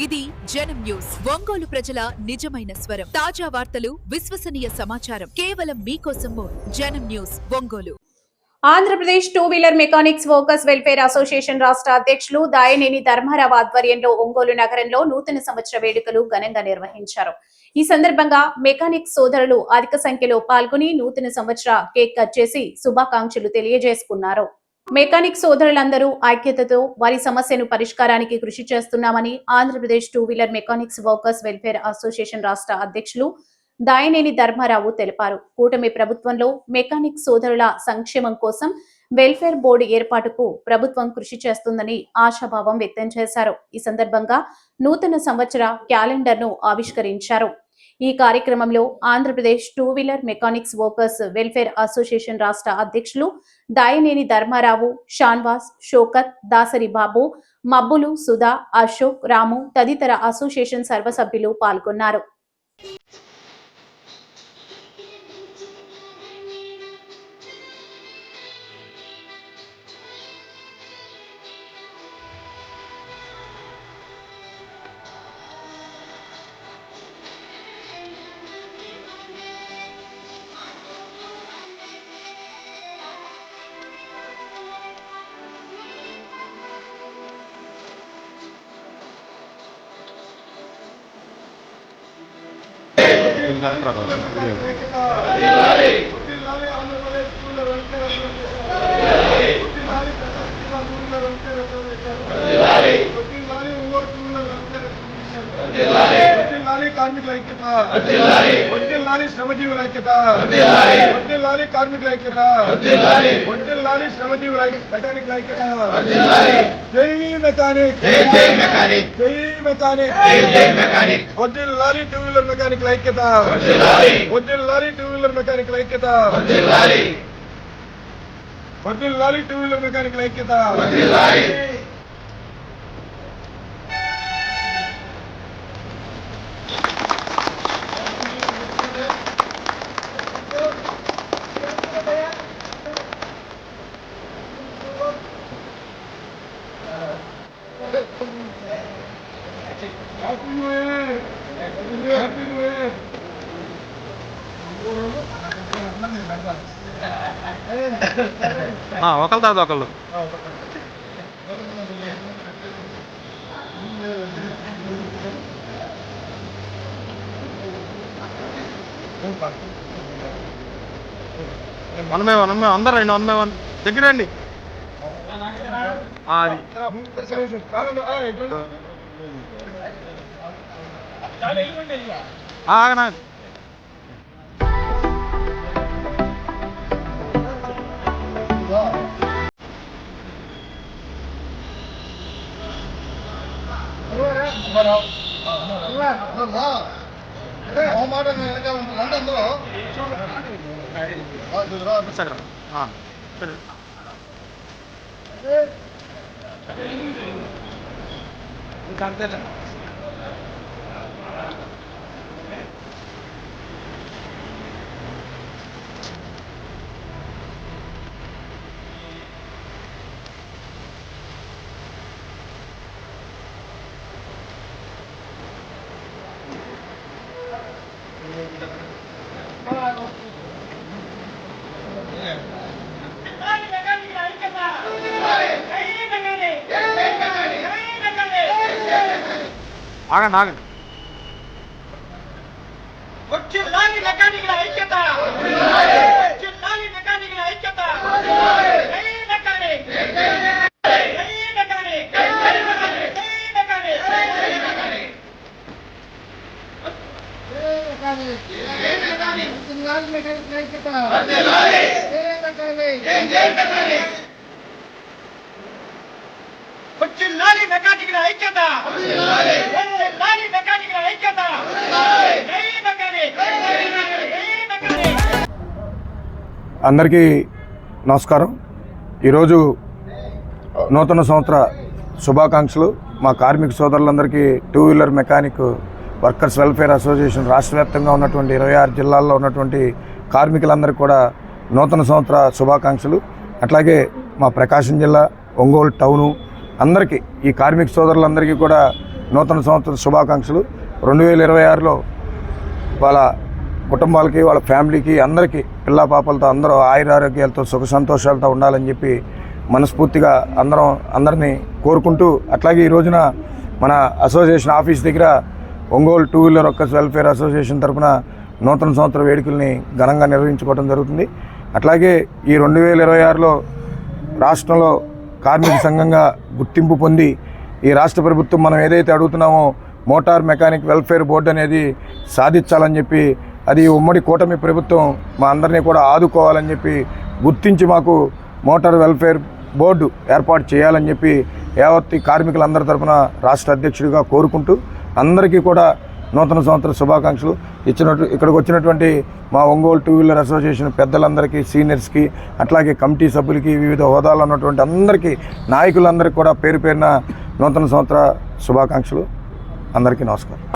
ఇది జనం న్యూస్. ఒంగోలు ప్రజల నిజమైన స్వరం. తాజా వార్తలు, విశ్వసనీయ సమాచారం కేవలం మీకోసం. జనం news Ongole. Andhra Pradesh two wheeler mechanics workers welfare association రాష్ట్ర అధ్యక్షులు దాయనేని ధర్మారావు ఆధ్వర్యంలో ఒంగోలు నగరంలో నూతన సంవత్సర వేడుకలు ఘనంగా నిర్వహించారు. ఈ సందర్భంగా మెకానిక్స్ సోదరులు అధిక సంఖ్యలో పాల్గొని నూతన సంవత్సర కేక్ కట్ చేసి శుభాకాంక్షలు తెలియజేసుకున్నారు. మెకానిక్ సోదరులందరూ ఐక్యతతో వారి సమస్యను పరిష్కారానికి కృషి చేస్తున్నామని Andhra Pradesh two wheeler mechanics workers welfare association రాష్ట్ర అధ్యక్షులు దాయనేని ధర్మారావు తెలిపారు. కూటమి ప్రభుత్వంలో మెకానిక్ సోదరుల సంక్షేమం కోసం వెల్ఫేర్ బోర్డు ఏర్పాటుకు ప్రభుత్వం కృషి చేస్తుందని ఆశాభావం వ్యక్తం చేశారు. ఈ సందర్భంగా నూతన సంవత్సర క్యాలెండర్ ను ఆవిష్కరించారు. ఈ కార్యక్రమంలో Andhra Pradesh two wheeler mechanics workers welfare association రాష్ట్ర అధ్యక్షులు దాయనేని ధర్మారావు, షాన్వాస్, షోకత్, దాసరి బాబు, మబ్బులు, సుధా, అశోక్, రాము తదితర అసోసియేషన్ సర్వసభ్యులు పాల్గొన్నారు. కార్మికుల ఐక్యత, శ్రమజీవుల ఐక్యత, కార్మికుల ఐక్యత, శ్రమజీవుల మెకానికుల ఐక్యత. జై మెకానిక్, జై మెకానిక్, జై మెకానిక్. వడ్డిల్లాలి టూ వీలర్ మెకానికుల ఐక్యత, వడ్డిల్లాలి టూ వీలర్ మెకానికుల ఐక్యత, వడ్డిల్లాలి టూ వీలర్ మెకానికుల ఐక్యత. ఒకళ్ళు తర్వాత ఒకళ్ళు మనమే అందరూ రండి, వన్ బై వన్ దగ్గరండి. ఆగనా ఆగండి ఆగండి. వచ్చిల్లాలి మెకానికుల ఐక్యత, వచ్చిల్లాలి మెకానికుల ఐక్యత. జై మెకానిక్, జై మెకానిక్, జై మెకానిక్, జై మెకానిక్, జై మెకానిక్, జై మెకానిక్. వచ్చిల్లాలి మెకానికుల ఐక్యత, వచ్చిల్లాలి జై మెకానిక్, జై మెకానిక్. వచ్చిల్లాలి మెకానికుల ఐక్యత, వచ్చిల్లాలి మెకానికుల ఐక్యత. జై మెకానిక్, జై మెకానిక్. అందరికీ నమస్కారం. ఈరోజు నూతన సంవత్సర శుభాకాంక్షలు. మా కార్మిక సోదరులందరికీ two wheeler mechanic workers welfare association రాష్ట్ర వ్యాప్తంగా ఉన్నటువంటి 26 జిల్లాల్లో ఉన్నటువంటి కార్మికులందరికీ కూడా నూతన సంవత్సర శుభాకాంక్షలు. అట్లాగే మా ప్రకాశం జిల్లా, ఒంగోలు టౌను, అందరికీ ఈ కార్మిక సోదరులందరికీ కూడా నూతన సంవత్సర శుభాకాంక్షలు. 2026లో వాళ్ళ కుటుంబాలకి, వాళ్ళ ఫ్యామిలీకి, అందరికీ పిల్లా పాపలతో అందరూ ఆయురారోగ్యాలతో సుఖ సంతోషాలతో ఉండాలని చెప్పి మనస్ఫూర్తిగా అందరినీ కోరుకుంటూ, అట్లాగే ఈ రోజున మన అసోసియేషన్ ఆఫీస్ దగ్గర Ongole two wheeler workers welfare association తరఫున నూతన సంవత్సర వేడుకల్ని ఘనంగా నిర్వహించుకోవడం జరుగుతుంది. అట్లాగే ఈ 2026లో రాష్ట్రంలో కార్మిక సంఘంగా గుర్తింపు పొంది ఈ రాష్ట్ర ప్రభుత్వం మనం ఏదైతే అడుగుతున్నామో మోటార్ మెకానిక్ వెల్ఫేర్ బోర్డు అనేది సాధించాలని చెప్పి, అది ఉమ్మడి కూటమి ప్రభుత్వం మా అందరినీ కూడా ఆదుకోవాలని చెప్పి గుర్తించి మాకు మోటార్ వెల్ఫేర్ బోర్డు ఏర్పాటు చేయాలని చెప్పి యావత్ కార్మికులందరి తరఫున రాష్ట్ర అధ్యక్షుడిగా కోరుకుంటూ, అందరికీ కూడా నూతన సంవత్సర శుభాకాంక్షలు. ఇక్కడికి వచ్చినటువంటి మా ఒంగోలు టూ వీలర్ అసోసియేషన్ పెద్దలందరికీ, సీనియర్స్కి, అట్లాగే కమిటీ సభ్యులకి, వివిధ హోదాలో ఉన్నటువంటి అందరికీ, నాయకులందరికీ కూడా పేరు పేరున నూతన సంవత్సర శుభాకాంక్షలు. అందరికీ నమస్కారం.